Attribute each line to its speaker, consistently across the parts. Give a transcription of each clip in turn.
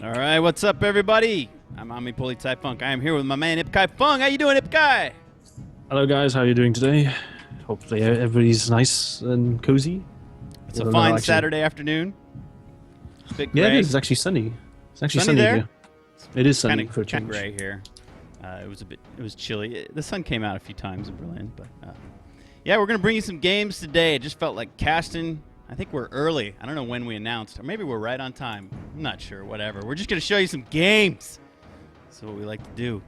Speaker 1: All right, what's up, everybody? I'm Ami Funk. I am here with my man Ipkai Fung. How you doing, Ipkai?
Speaker 2: Hello guys, how are you doing today? Hopefully everybody's nice and cozy.
Speaker 1: It's a fine Saturday afternoon. It's a bit gray.
Speaker 2: Yeah, it is. It's actually sunny. It's actually sunny
Speaker 1: there?
Speaker 2: here. It is sunny
Speaker 1: Kinda,
Speaker 2: for a change.
Speaker 1: Gray here. It was chilly. The sun came out a few times in Berlin, but yeah, we're gonna bring you some games today. It just felt like casting. I think we're early. I don't know when we announced, or maybe we're right on time. I'm not sure. Whatever. We're just gonna show you some games. That's what we like to do.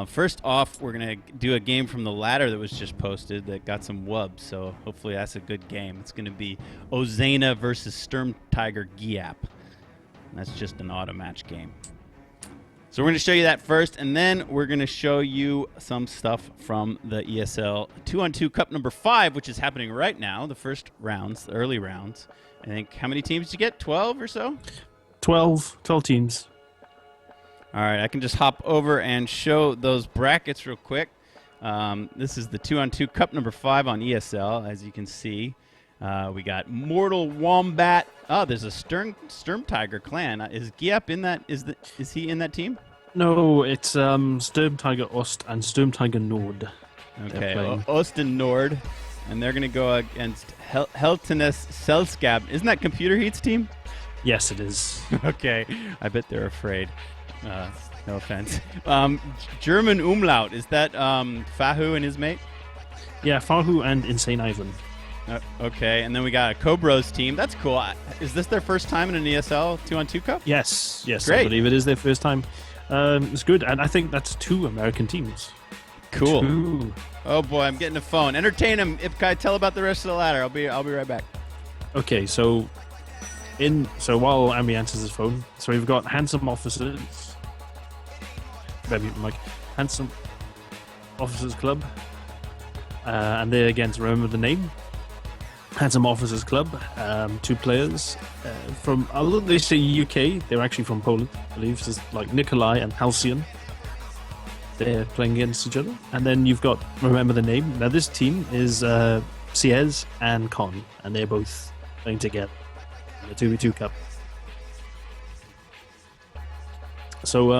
Speaker 1: First off, we're going to do a game from the ladder that was just posted that got some wubs, so hopefully that's a good game. It's going to be Ozena versus SturmTigerGiap. That's just an auto match game. So we're going to show you that first, and then we're going to show you some stuff from the ESL 2-on-2 Cup number 5, which is happening right now, the first rounds, the early rounds. I think, how many teams did you get? 12 or so?
Speaker 2: 12 teams.
Speaker 1: All right, I can just hop over and show those brackets real quick. This is the 2-on-2 Cup number 5 on ESL, as you can see. We got Mortal Wombat. Oh, there's a Sturm Tiger clan. Is Giap in that? Is he in that team?
Speaker 2: No, it's SturmTiger Ost and SturmTiger Nord.
Speaker 1: Okay, Ost and Nord, and they're gonna go against Heltenes Selskab. Isn't that Computer Heat's team?
Speaker 2: Yes, it is.
Speaker 1: Okay, I bet they're afraid. No offense. German Umlaut, is that Fahu and his mate?
Speaker 2: Yeah, Fahu and Insane Ivan.
Speaker 1: Okay, and then we got a Cobros team. That's cool. Is this their first time in an ESL 2-on-2 Cup?
Speaker 2: Yes,
Speaker 1: Great.
Speaker 2: I believe it is their first time. It's good, and I think that's 2 American teams.
Speaker 1: Cool.
Speaker 2: 2.
Speaker 1: Oh boy, I'm getting a phone. Entertain him, Ipkai. Tell about the rest of the ladder. I'll be right back.
Speaker 2: Okay, so while Ami answers his phone, so we've got Handsome Officers. Handsome Officers Club, and they're against, remember the name, Handsome Officers Club. 2 players from, although they say UK, they're actually from Poland, I believe. So it's like Nikolai and Halcyon. They're playing against each other, and then you've got, remember the name. Now this team is Ciez and Con, and they're both playing together in the 2v2 Cup. So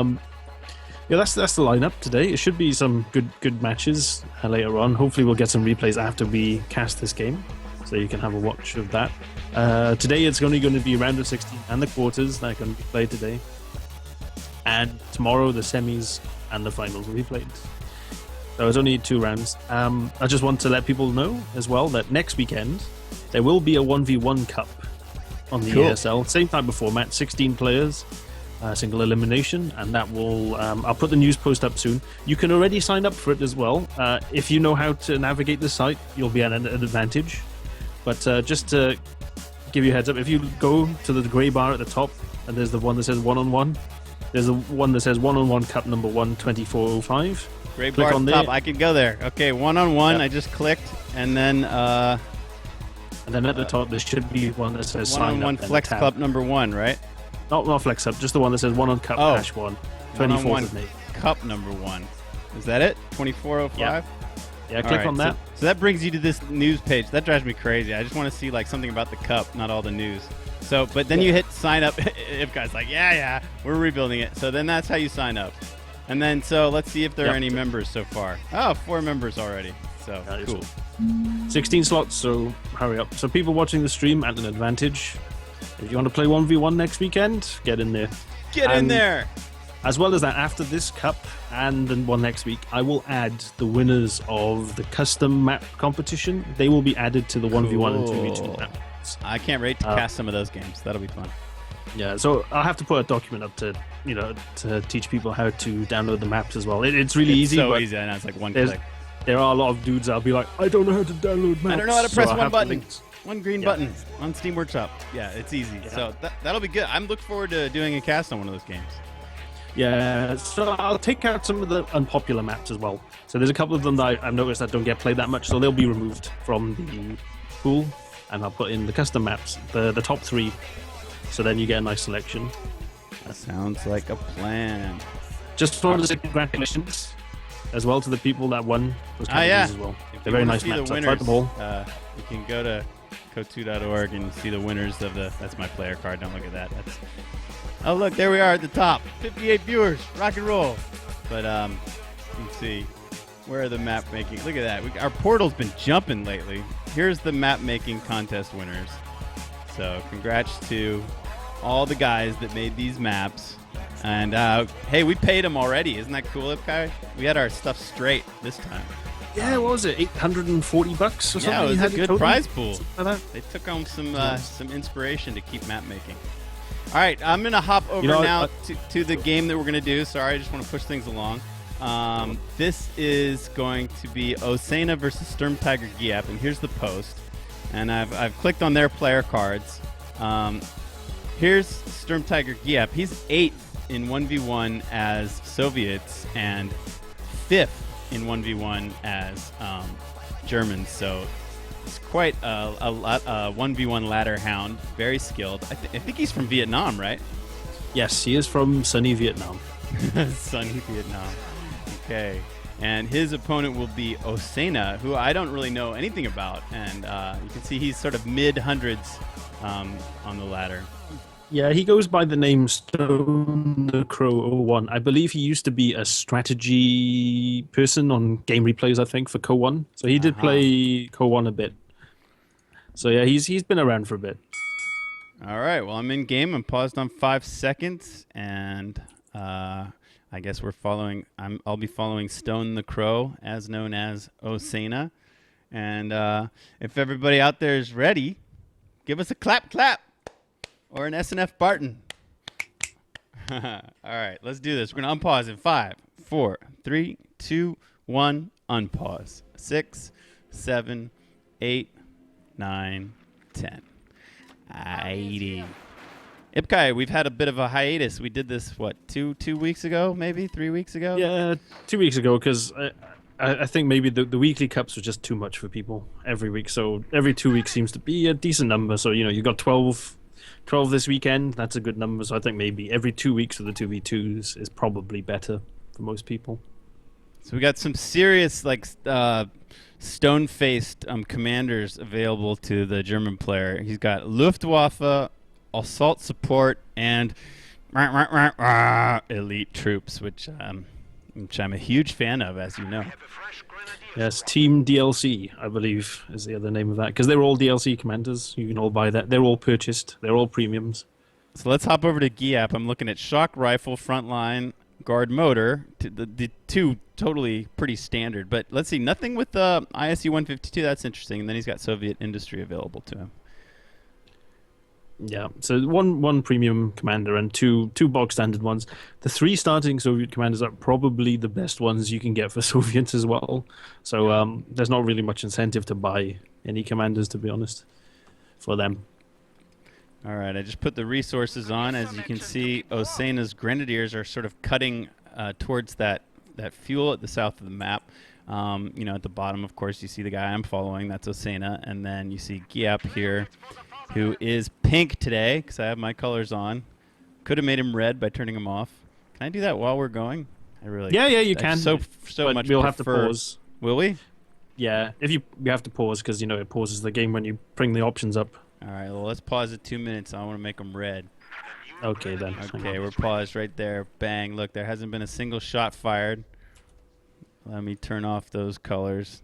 Speaker 2: yeah, that's the lineup today. It should be some good matches later on. Hopefully we'll get some replays after we cast this game, so you can have a watch of that. Today it's only going to be round of 16 and the quarters that are going to be played today. And tomorrow the semis and the finals will be played. So it's only 2 rounds. I just want to let people know as well that next weekend there will be a 1v1 cup on the ESL. Same type of format, 16 players. Single elimination, and that will I'll put the news post up soon. You can already sign up for it as well. If you know how to navigate the site, you'll be at an advantage. But just to give you a heads up, if you go to the grey bar at the top, and there's the one that says one-on-one, there's the one that says one-on-one cup number 1 2405.
Speaker 1: Grey bar at the top. I can go there. Okay, one-on-one. Yep. I just clicked, and then
Speaker 2: at the top there should be one that says
Speaker 1: one-on-one Flex Club number 1, right?
Speaker 2: Not Flex Up, just the one that says 1 on Cup hash 1. 24th of May.
Speaker 1: Cup number 1. Is that it? 2405?
Speaker 2: Yeah, click on that.
Speaker 1: So that brings you to this news page. That drives me crazy. I just want to see like something about the cup, not all the news. So, but then you hit sign up. If guys like, yeah, we're rebuilding it. So then that's how you sign up. And then, so let's see if there are any members so far. Oh, 4 members already. So, cool.
Speaker 2: 16 slots, so hurry up. So people watching the stream at an advantage. If you want to play 1v1 next weekend, get in there.
Speaker 1: Get in there!
Speaker 2: As well as that, after this cup and the one next week, I will add the winners of the custom map competition. They will be added to the 1v1 and 2v2 maps.
Speaker 1: I can't wait to cast some of those games. That'll be fun.
Speaker 2: Yeah, so I'll have to put a document up to, to teach people how to download the maps as well. It's really easy.
Speaker 1: So easy, I know, it's like one click.
Speaker 2: There are a lot of dudes that'll be like, I don't know how to download maps.
Speaker 1: I don't know how to press one button. One green button on Steam Workshop. Yeah, it's easy. Yeah. So that'll be good. I'm looking forward to doing a cast on one of those games.
Speaker 2: Yeah, so I'll take out some of the unpopular maps as well. So there's a couple of them that I've noticed that don't get played that much, so they'll be removed from the pool, and I'll put in the custom maps, the top 3. So then you get a nice selection.
Speaker 1: That sounds like a plan.
Speaker 2: Just for the congratulations as well to the people that won those categories as well. They're very nice maps. I tried them all.
Speaker 1: You can go to Kotu.org and see the winners of the. That's my player card. Don't look at that. Oh, look, there we are at the top. 58 viewers. Rock and roll. But let's see. Where are the map making? Look at that. Our portal's been jumping lately. Here's the map making contest winners. So congrats to all the guys that made these maps. And hey, we paid them already. Isn't that cool, Ipkai? We had our stuff straight this time.
Speaker 2: Yeah, what was it? $840 or something?
Speaker 1: Yeah, it was a good prize pool.
Speaker 2: Like
Speaker 1: they took home some inspiration to keep map making. All right, I'm going to hop over now to the game that we're going to do. Sorry, I just want to push things along. This is going to be Ozena versus SturmTigerGiap, and here's the post. And I've clicked on their player cards. Here's SturmTigerGiap. He's 8th in 1v1 as Soviets and 5th in 1v1 as Germans. So it's quite a 1v1 ladder hound. Very skilled. I think he's from Vietnam, right?
Speaker 2: Yes, he is from sunny Vietnam.
Speaker 1: Sunny Vietnam. Okay. And his opponent will be Ozena, who I don't really know anything about. And you can see he's sort of mid-hundreds on the ladder.
Speaker 2: Yeah, he goes by the name Stone the Crow 01. I believe he used to be a strategy person on game replays, I think, for Co-1. So he did play Co-1 a bit. So yeah, he's been around for a bit.
Speaker 1: All right, well, I'm in game. I'm paused on 5 seconds, and I guess we're following. I'll be following Stone the Crow, as known as Ozena. And if everybody out there is ready, give us a clap, or an SNF Barton. All right, let's do this. We're gonna unpause in 5, 4, 3, 2, 1. Unpause. 6, 7, 8, 9, 10. 80. Ipkai, we've had a bit of a hiatus. We did this, what, two weeks ago, maybe 3 weeks ago?
Speaker 2: Yeah, 2 weeks ago, because I think maybe the weekly cups were just too much for people every week. So every 2 weeks seems to be a decent number. So, you got 12 this weekend. That's a good number. So I think maybe every 2 weeks of the 2v2s is probably better for most people.
Speaker 1: So we got some serious, stone-faced commanders available to the German player. He's got Luftwaffe, assault support, and elite troops, which I'm a huge fan of, as you know.
Speaker 2: Yes, Team DLC, I believe, is the other name of that, because they're all DLC commanders. You can all buy that. They're all purchased. They're all premiums.
Speaker 1: So let's hop over to Giap. I'm looking at shock rifle, frontline, guard motor. The two totally pretty standard, but let's see, nothing with the ISU 152. That's interesting. And then he's got Soviet industry available to him.
Speaker 2: Yeah, so one premium commander and two bog standard ones. The 3 starting Soviet commanders are probably the best ones you can get for Soviets as well. So there's not really much incentive to buy any commanders, to be honest, for them.
Speaker 1: All right, I just put the resources on. As you can see, Ozena's grenadiers are sort of cutting towards that fuel at the south of the map. At the bottom, of course, you see the guy I'm following. That's Ozena. And then you see Giap here, who is pink today because I have my colors on. Could have made him red by turning him off. Can I do that while we're going?
Speaker 2: Yeah, you can.
Speaker 1: So
Speaker 2: but
Speaker 1: much.
Speaker 2: We'll have to pause.
Speaker 1: Will we?
Speaker 2: Yeah, if you have to pause because it pauses the game when you bring the options up.
Speaker 1: All right, well, let's pause at 2 minutes. I want to make them red.
Speaker 2: Okay, then.
Speaker 1: Okay, we're paused right there. Bang. Look, there hasn't been a single shot fired. Let me turn off those colors.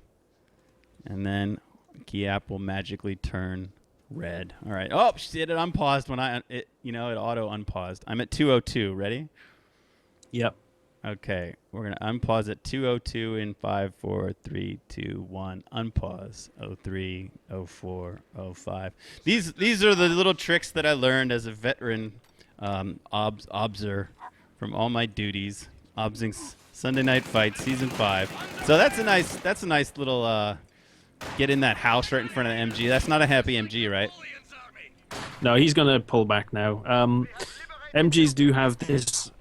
Speaker 1: And then Giap will magically turn red. All right. Oh, shit, it unpaused when it auto unpaused. I'm at 2:02. Ready?
Speaker 2: Yep.
Speaker 1: Okay, we're going to unpause at 2:02 in 5, 4, 3, 2, 1. Unpause. 03, 04, 05. These are the little tricks that I learned as a veteran obser from all my duties. Obsing Sunday Night Fight Season 5. So that's a nice little get in that house right in front of the MG. That's not a happy MG, right?
Speaker 2: No, he's going to pull back now. MGs do have this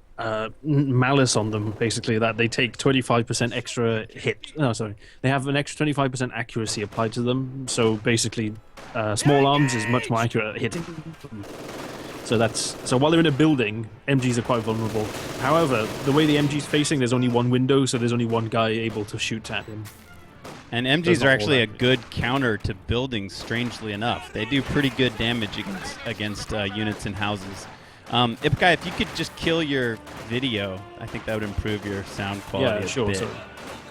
Speaker 2: malice on them, basically, that they take 25% extra hit. No, sorry. They have an extra 25% accuracy applied to them. So basically, small arms is much more accurate at hitting. So while they're in a building, MGs are quite vulnerable. However, the way the MG's facing, there's only one window, so there's only one guy able to shoot at him.
Speaker 1: And MGs are actually a good counter to buildings, strangely enough. They do pretty good damage against units in houses. Ipkai, if you could just kill your video, I think that would improve your sound quality a bit.
Speaker 2: Sorry.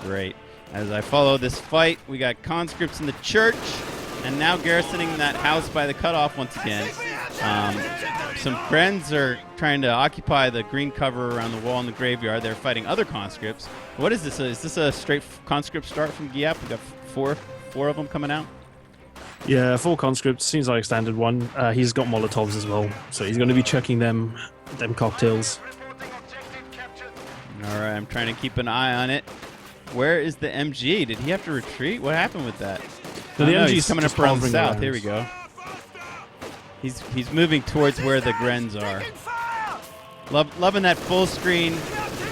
Speaker 1: Great. As I follow this fight, we got conscripts in the church, and now garrisoning that house by the cutoff once again. Some Grens are trying to occupy the green cover around the wall in the graveyard. They're fighting other conscripts. What is this? Is this a straight conscript start from Giap? We got four of them coming out.
Speaker 2: Yeah, 4 conscripts. Seems like standard one. He's got Molotovs as well, so he's going to be chucking them cocktails.
Speaker 1: All right, I'm trying to keep an eye on it. Where is the MG? Did he have to retreat? What happened with that?
Speaker 2: No, the MG's
Speaker 1: he's coming up around south.
Speaker 2: around.
Speaker 1: Here we go. He's moving towards where the Grens are. Loving that full screen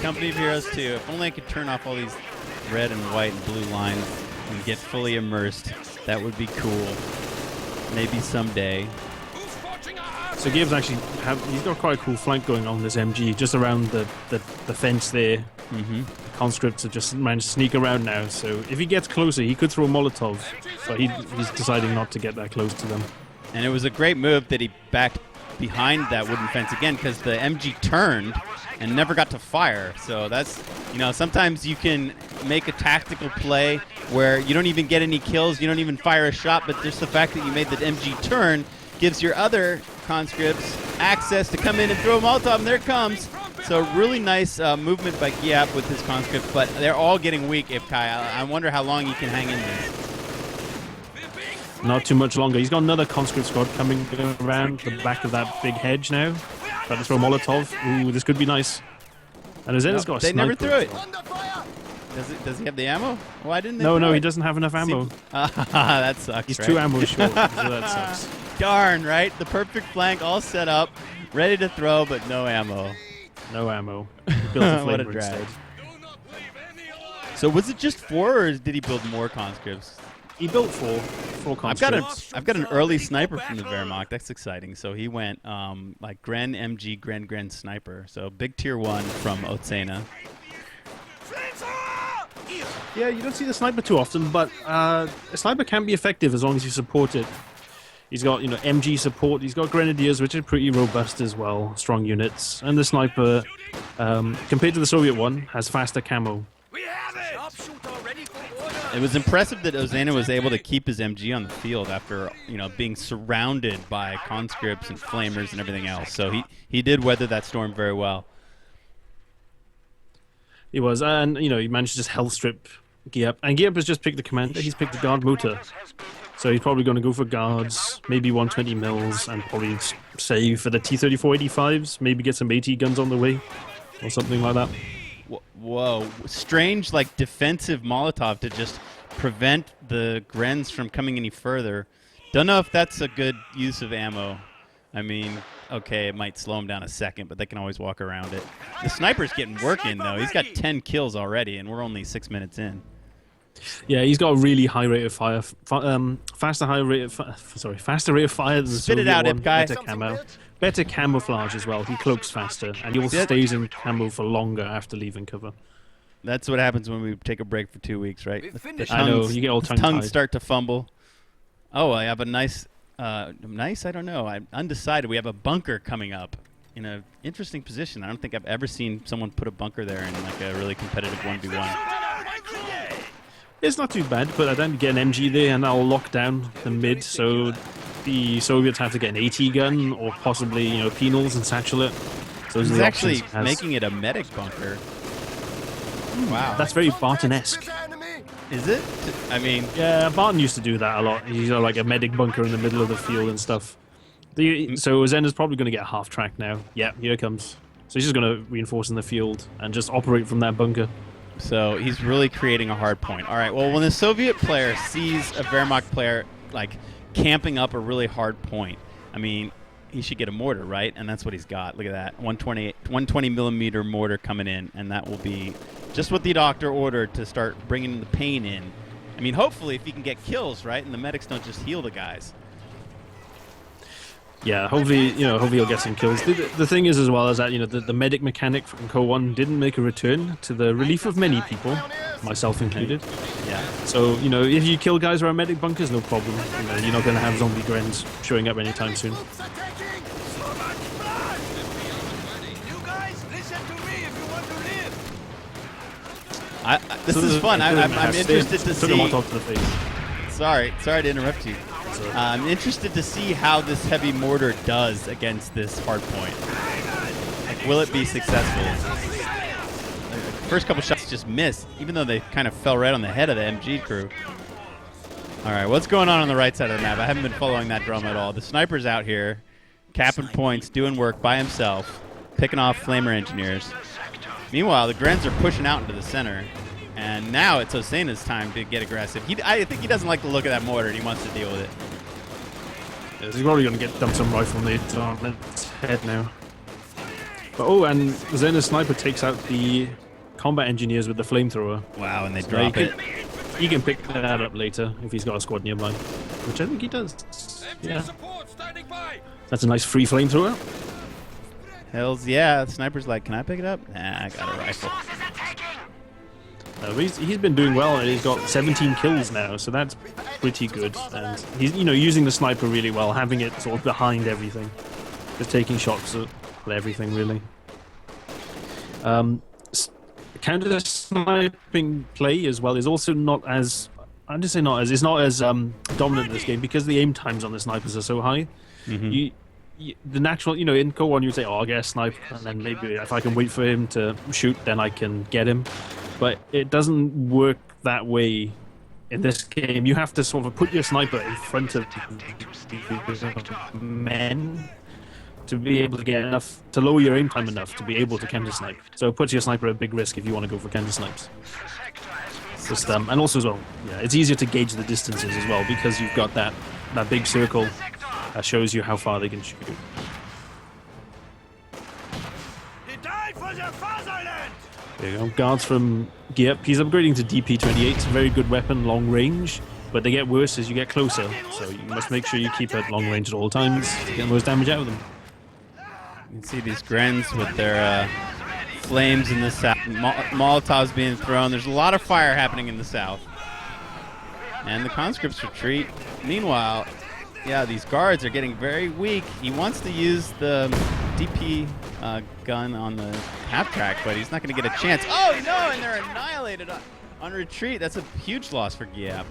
Speaker 1: Company of Heroes 2. If only I could turn off all these red and white and blue lines and get fully immersed. That would be cool. Maybe someday.
Speaker 2: So Gibbs actually he's got quite a cool flank going on this MG just around the fence there.
Speaker 1: Mm-hmm.
Speaker 2: The conscripts have just managed to sneak around now. So if he gets closer, he could throw Molotovs, but he's deciding not to get that close to them.
Speaker 1: And it was a great move that he backed behind that wooden fence again, because the MG turned and never got to fire. So that's, sometimes you can make a tactical play where you don't even get any kills, you don't even fire a shot, but just the fact that you made the MG turn gives your other conscripts access to come in and throw a Molotov, and there it comes. So really nice movement by Giap with his conscripts, but they're all getting weak, Ipkai. I wonder how long he can hang in there.
Speaker 2: Not too much longer. He's got another conscript squad coming around the back of that big hedge now. Trying to throw Molotov. Ooh, this could be nice. And Ozena's got a
Speaker 1: they
Speaker 2: sniper.
Speaker 1: Never threw it. Does he have the ammo? Why didn't they?
Speaker 2: No, he doesn't have enough ammo.
Speaker 1: That sucks.
Speaker 2: He's
Speaker 1: right?
Speaker 2: 2 ammo short, so that sucks.
Speaker 1: Darn, right? The perfect flank all set up, ready to throw, but no ammo.
Speaker 2: No ammo. He built a
Speaker 1: What a
Speaker 2: flamer
Speaker 1: drag.
Speaker 2: instead.
Speaker 1: So was it just 4, or did he build more conscripts?
Speaker 2: He built 4 conscripts.
Speaker 1: I've got an early sniper from the Wehrmacht. That's exciting. So he went like Gren MG Gren sniper. So big tier 1 from Ozena.
Speaker 2: Yeah, you don't see the sniper too often, but a sniper can be effective as long as you support it. He's got, MG support. He's got grenadiers, which are pretty robust as well, strong units. And the sniper, compared to the Soviet one, has faster camo.
Speaker 1: It was impressive that Ozena was able to keep his MG on the field after, being surrounded by conscripts and flamers and everything else. So he did weather that storm very well.
Speaker 2: He was, and he managed to just health strip Giap. And Giap has just picked the commander. He's picked the guard motor. So he's probably going to go for guards, maybe 120 mils, and probably save for the T-34-85s. Maybe get some AT guns on the way, or something like that.
Speaker 1: Whoa. Strange, defensive Molotov to just prevent the Grens from coming any further. Don't know if that's a good use of ammo. I mean, okay, it might slow him down a second, but they can always walk around it. The sniper's getting work in, though. He's got 10 kills already, and we're only 6 minutes in.
Speaker 2: Yeah, he's got a really high rate of fire. Faster rate of fire than the
Speaker 1: Spit it
Speaker 2: Soviet
Speaker 1: out,
Speaker 2: one.
Speaker 1: Ipkai.
Speaker 2: Better camo. Better camouflage as well. He cloaks faster, and he also stays in camo for longer after leaving cover.
Speaker 1: That's what happens when we take a break for 2 weeks, right? The
Speaker 2: I know, you get all tongue-tied.
Speaker 1: tongues start to fumble. Oh, I have a nice, I don't know. I'm undecided. We have a bunker coming up in an interesting position. I don't think I've ever seen someone put a bunker there in a really competitive 1v1.
Speaker 2: It's not too bad, but I then get an MG there, and that'll lock down the mid, so the Soviets have to get an AT gun, or possibly, penals and satchel it. So
Speaker 1: He's actually making it a medic bunker. Wow.
Speaker 2: That's very Barton-esque.
Speaker 1: Is it? I mean...
Speaker 2: Yeah, Barton used to do that a lot. He's got like a medic bunker in the middle of the field and stuff. So Ozena's probably going to get half track now. Yeah, here it comes. So he's just going to reinforce in the field and just operate from that bunker.
Speaker 1: So he's really creating a hard point. All right, well, when the Soviet player sees a Wehrmacht player, camping up a really hard point, I mean, he should get a mortar, right? And that's what he's got. Look at that. 120 millimeter mortar coming in, and that will be just what the doctor ordered to start bringing the pain in. I mean, hopefully, if he can get kills, right, and the medics don't just heal the guys.
Speaker 2: Yeah, hopefully he'll get some kills. The thing is, as well, is that the medic mechanic from Co 1 didn't make a return, to the relief of many people, myself included.
Speaker 1: Yeah.
Speaker 2: So if you kill guys around medic bunkers, no problem. You're not going to have zombie Grens showing up anytime soon.
Speaker 1: This is fun. I'm interested to see.
Speaker 2: Took him on top of the face.
Speaker 1: Sorry to interrupt you. I'm interested to see how this heavy mortar does against this hard point. Like, will it be successful? First couple shots just missed, even though they kind of fell right on the head of the MG crew. All right, what's going on the right side of the map? I haven't been following that drum at all. The sniper's out here, capping points, doing work by himself, picking off flamer engineers. Meanwhile, the Grens are pushing out into the center, and now it's Ozena's time to get aggressive. I think he doesn't like the look of that mortar, and he wants to deal with it.
Speaker 2: Yeah, he's probably going to get dumped some rifle nades on its head now. But, oh, and Ozena's sniper takes out the combat engineers with the flamethrower.
Speaker 1: Wow, and they drop it.
Speaker 2: He can pick that up later if he's got a squad nearby, which I think he does. Yeah. That's a nice free flamethrower.
Speaker 1: Hells yeah. The sniper's like, can I pick it up? Nah, I got a rifle.
Speaker 2: He's been doing well, and he's got 17 kills now, so that's pretty good. And he's using the sniper really well, having it sort of behind everything, just taking shots at everything really. Counter sniping play as well is also not as it's not as dominant in this game because the aim times on the snipers are so high. The natural, in Co-1 you say, oh, I'll get a sniper, and then maybe if I can wait for him to shoot, then I can get him. But it doesn't work that way in this game. You have to sort of put your sniper in front of men to be able to get enough, to lower your aim time enough to be able to counter snipe. So it puts your sniper at a big risk if you want to go for counter snipes. Just, and also as well, yeah, it's easier to gauge the distances as well because you've got that big circle that shows you how far they can shoot. There you go. Guards from Giap. He's upgrading to DP28. It's a very good weapon, long range, but they get worse as you get closer. So you must make sure you keep at long range at all times to get the most damage out of them.
Speaker 1: You can see these Grens with their flames in the south, Molotovs being thrown. There's a lot of fire happening in the south. And the conscripts retreat. Meanwhile, yeah, these guards are getting very weak. He wants to use the DP gun on the half-track, but he's not going to get a chance. Oh, no, and they're annihilated on retreat. That's a huge loss for Giap.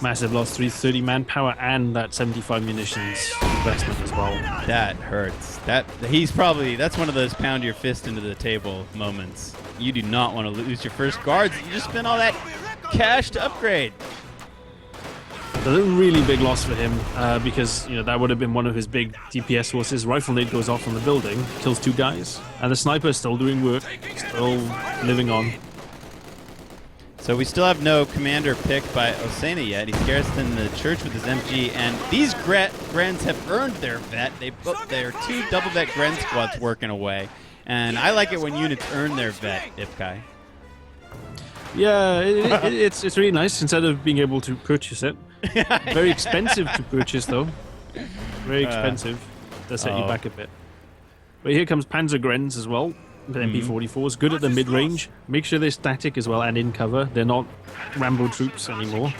Speaker 2: Massive loss, 330 manpower and that 75 munitions investment as well.
Speaker 1: That hurts. That's one of those pound your fist into the table moments. You do not want to lose your first guards. You just spent all that cash to upgrade.
Speaker 2: That's a really big loss for him because that would have been one of his big DPS sources. Rifle nade goes off on the building, kills 2 guys, and the sniper is still doing work, still living on.
Speaker 1: So we still have no commander picked by Ozena yet. He's garrisoned in the church with his MG, and these Grens have earned their vet. There are 2 double vet Gren squads working away, and I like it when units earn their vet, Ipkai.
Speaker 2: Yeah, it's really nice instead of being able to purchase it. Very expensive to purchase, though. Very expensive. Does set you back a bit. But here comes Panzer Grens as well. The MP44s, good at the mid-range. Make sure they're static as well and in cover. They're not Rambo troops anymore.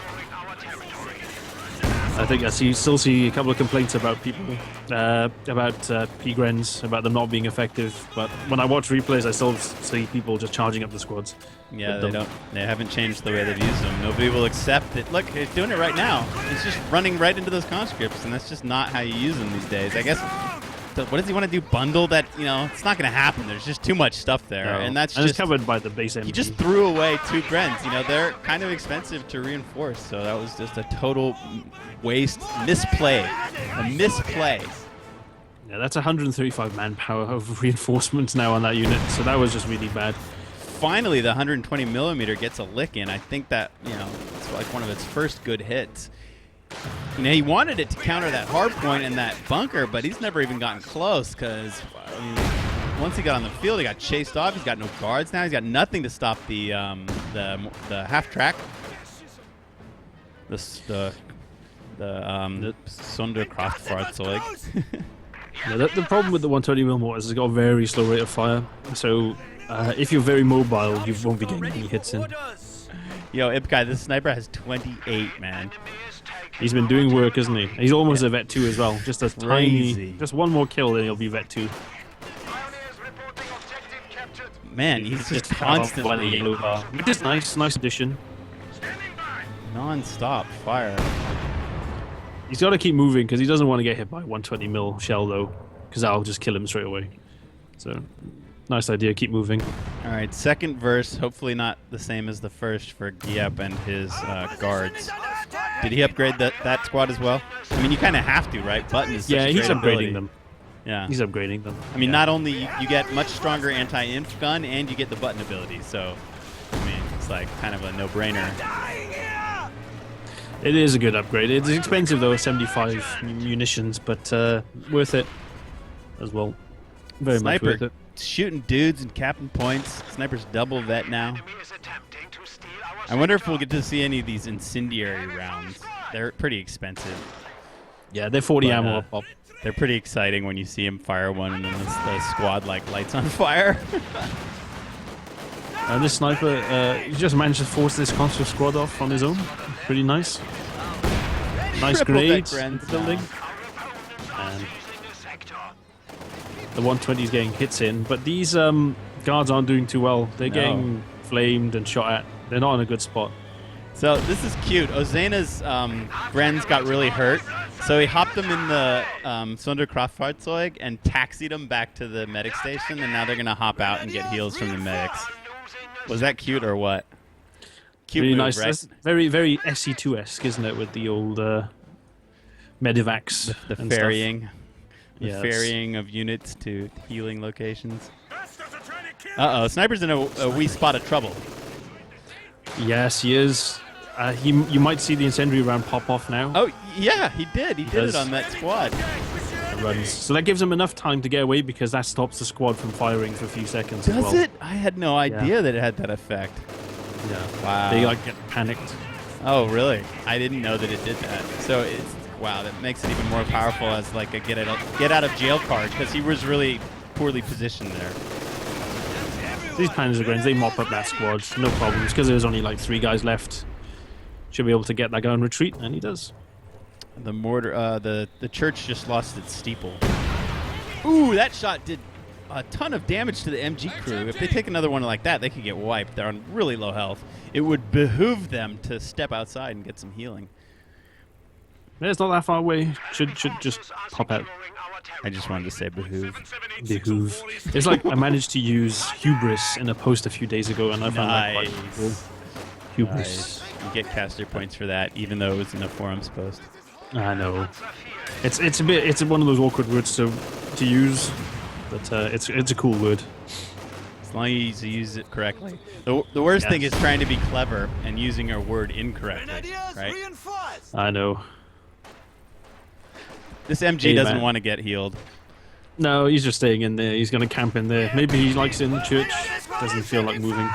Speaker 2: I think I still see a couple of complaints about people, about P-Grens, about them not being effective. But when I watch replays, I still see people just charging up the squads.
Speaker 1: Yeah, they haven't changed the way they've used them. Nobody will accept it. Look, he's doing it right now. He's just running right into those conscripts, and that's just not how you use them these days. I guess. What does he want to do? Bundle that? It's not going to happen. There's just too much stuff there, and that's just
Speaker 2: covered by the base MG.
Speaker 1: He just threw away 2 Grens. They're kind of expensive to reinforce, so that was just a total waste, misplay, a misplay.
Speaker 2: Yeah, that's 135 manpower of reinforcements now on that unit, so that was just really bad.
Speaker 1: Finally, the 120 millimeter gets a lick in. I think that it's like one of its first good hits. He wanted it to counter that hard point in that bunker, but he's never even gotten close because once he got on the field, he got chased off. He's got no guards now. He's got nothing to stop the half track. The Sonderkraftfahrzeug.
Speaker 2: Yeah, the problem with the 120 mm mortars is it's got a very slow rate of fire. So if you're very mobile, you won't be getting any hits in.
Speaker 1: Yo, Ipkai, this sniper has 28, man.
Speaker 2: He's been doing work, isn't he? He's almost a vet 2 as well. Just a tiny, just one more kill and he'll be vet 2.
Speaker 1: Man, he's just constantly
Speaker 2: yellow bar. Which is nice addition.
Speaker 1: Non-stop fire.
Speaker 2: He's got to keep moving because he doesn't want to get hit by 120 mil shell though, because that'll just kill him straight away. So, nice idea. Keep moving.
Speaker 1: All right, second verse. Hopefully not the same as the first for Giap and his guards. Did he upgrade that squad as well? I mean, you kind of have to, right? Button is such a
Speaker 2: he's
Speaker 1: great ability.
Speaker 2: upgrading them.
Speaker 1: Yeah,
Speaker 2: he's upgrading them.
Speaker 1: I mean, not only you get much stronger anti-inf gun, and you get the button ability. So, I mean, it's like kind of a no-brainer.
Speaker 2: It is a good upgrade. It's expensive though, 75 munitions, but worth it as well. Very much worth it.
Speaker 1: Shooting dudes and capping points. Sniper's double vet now. I wonder if we'll get to see any of these incendiary rounds. They're pretty expensive.
Speaker 2: Yeah, they're 40 ammo up.
Speaker 1: They're pretty exciting when you see him fire one and then the squad like lights on fire.
Speaker 2: This sniper, he just managed to force this conscript squad off on his own. Pretty nice. Nice grade building. And the 120 is getting hits in, but these guards aren't doing too well. They're getting flamed and shot at. They're not in a good spot.
Speaker 1: So this is cute. Ozena's Grenz got really hurt, so he hopped them in the Sonderkraftfahrzeug and taxied them back to the medic station, and now they're going to hop out and get heals from the medics. Was that cute or what? Cute
Speaker 2: really
Speaker 1: move,
Speaker 2: nice.
Speaker 1: Right?
Speaker 2: That's very, very SC2-esque, isn't it, with the old medivacs.
Speaker 1: The ferrying. The ferrying of units to healing locations. Uh-oh, Sniper's in a wee spot of trouble.
Speaker 2: Yes, he is. You might see the incendiary round pop off now.
Speaker 1: Oh, yeah, he did. He did it on that squad.
Speaker 2: Runs. So that gives him enough time to get away because that stops the squad from firing for a few seconds.
Speaker 1: Does it? I had no idea that it had that effect.
Speaker 2: Yeah.
Speaker 1: Wow.
Speaker 2: They get panicked.
Speaker 1: Oh, really? I didn't know that it did that. So it's that makes it even more powerful as like a get out of jail card because he was really poorly positioned there.
Speaker 2: These Panzergrenz, they mop up that squad, no problems because there's only like 3 guys left. Should be able to get that guy on retreat, and he does.
Speaker 1: The mortar, the church just lost its steeple. Ooh, that shot did a ton of damage to the MG crew. If they take another one like that, they could get wiped. They're on really low health. It would behoove them to step outside and get some healing.
Speaker 2: It's not that far away. Should just pop out.
Speaker 1: I just wanted to say behoove.
Speaker 2: Behoove. It's like I managed to use hubris in a post a few days ago, and I found that quite cool. Hubris.
Speaker 1: Nice. You get caster points for that, even though it was in a forums post.
Speaker 2: I know. It's one of those awkward words to use, but it's a cool word.
Speaker 1: As long as you use it correctly. The worst thing is trying to be clever and using a word incorrectly, right?
Speaker 2: I know.
Speaker 1: This MG doesn't want to get healed.
Speaker 2: No, he's just staying in there. He's going to camp in there. Maybe he likes it in the church. Doesn't feel like moving.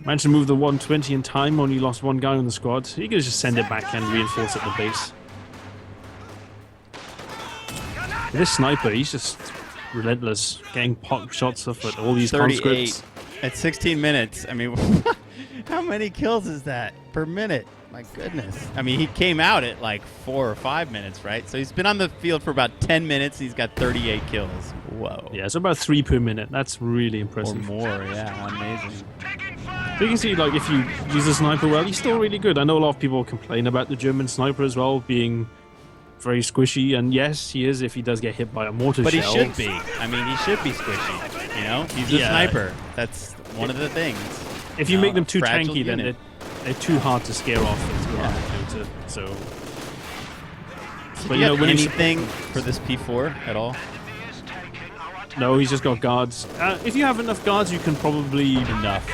Speaker 2: Managed to move the 120 in time, only lost 1 guy on the squad. He could just send it back and reinforce at the base. This sniper, he's just relentless, getting pot shots off at all these
Speaker 1: 38
Speaker 2: conscripts.
Speaker 1: at 16 minutes. I mean, how many kills is that per minute? My goodness. I mean, he came out at like 4 or 5 minutes, right? So he's been on the field for about 10 minutes. He's got 38 kills. Whoa.
Speaker 2: Yeah, it's about 3 per minute. That's really impressive.
Speaker 1: Or more, yeah. Amazing.
Speaker 2: So you can see, like, if you use the sniper well, he's still really good. I know a lot of people complain about the German sniper as well, being very squishy, and yes, he is if he does get hit by a mortar
Speaker 1: but
Speaker 2: shell.
Speaker 1: But he should be. I mean, he should be squishy. You know? He's a sniper. That's one of the things.
Speaker 2: If you make them too
Speaker 1: fragile
Speaker 2: tanky,
Speaker 1: unit.
Speaker 2: then they're too hard to scare off. It's too hard to do it, so...
Speaker 1: But you know, anything for this P4 at all?
Speaker 2: No, he's just got guards. If you have enough guards, you can probably